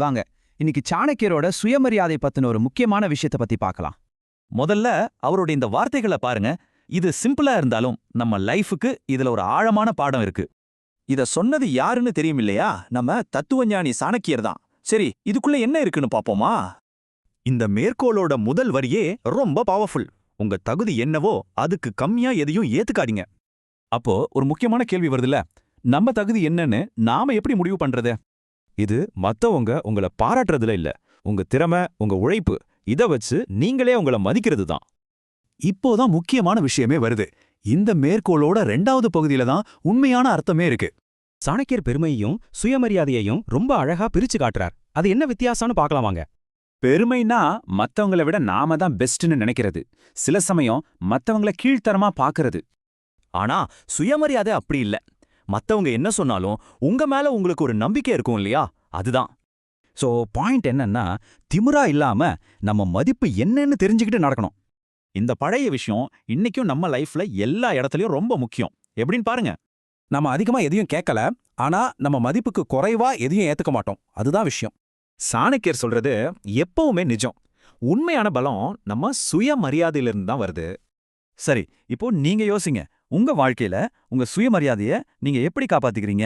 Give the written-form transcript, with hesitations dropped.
வாங்க இன்னைக்கு சாணக்கியரோட சுயமரியாதை பத்தின ஒரு முக்கியமான விஷயத்தை பத்தி பார்க்கலாம். முதல்ல அவருடைய இந்த வார்த்தைகளை பாருங்க. இது சிம்பிளா இருந்தாலும் நம்ம லைஃபுக்கு இதுல ஒரு ஆழமான பாடம் இருக்கு. இத சொன்னது யாருன்னு தெரியும் இல்லையா? நம்ம தத்துவஞானி சாணக்கியர் தான். சரி, இதுக்குள்ள என்ன இருக்குன்னு பாப்போமா? இந்த மேற்கோளோட முதல் வரியே ரொம்ப பவர்ஃபுல். உங்க தகுதி என்னவோ அதுக்கு கம்மியா எதையும் ஏத்துக்காதீங்க. அப்போ ஒரு முக்கியமான கேள்வி வருதுல்ல, நம்ம தகுதி என்னன்னு நாம எப்படி முடிவு பண்றது? இது மத்தவங்க உங்களை பாராட்டுறதுல இல்ல, உங்க திறமை, உங்க உழைப்பு, இத வச்சு நீங்களே உங்களை மதிக்கிறது தான். இப்போதான் முக்கியமான விஷயமே வருது. இந்த மேற்கோளோட 2வது பகுதியில தான் உண்மையான அர்த்தமே இருக்கு. சாணக்கியர் பெருமையையும் சுயமரியாதையையும் ரொம்ப அழகா பிரிச்சு காட்டுறார். அது என்ன வித்தியாசம்னு பார்க்கலாம் வாங்க. பெருமைனா மத்தவங்கள விட நாம தான் பெஸ்ட்னு நினைக்கிறது. சில சமயம் மத்தவங்கள கீழ்த்தரமா பாக்குறது. ஆனா சுயமரியாதை அப்படி இல்ல. மத்தவங்க என்ன சொன்னாலும் உங்க மேல உங்களுக்கு ஒரு நம்பிக்கை இருக்கும் இல்லையா? அதுதான். சோ பாயிண்ட் என்னன்னா, திமிரா இல்லாம நம்ம மதிப்பு என்னன்னு தெரிஞ்சுக்கிட்டு நடக்கணும். இந்த பழைய விஷயம் இன்னைக்கும் நம்ம லைஃப்ல எல்லா இடத்துலயும் ரொம்ப முக்கியம். எப்படின்னு பாருங்க. நம்ம அதிகமா எதையும் கேட்கல, ஆனா நம்ம மதிப்புக்கு குறைவா எதையும் ஏத்துக்க மாட்டோம். அதுதான் விஷயம். சாணக்கியர் சொல்றது எப்பவுமே நிஜம். உண்மையான பலம் நம்ம சுயமரியாதையிலிருந்து தான் வருது. சரி, இப்போ நீங்க யோசிங்க. உங்க வாழ்க்கையில உங்க சுயமரியாதைய நீங்க எப்படி காப்பாத்திக்கிறீங்க?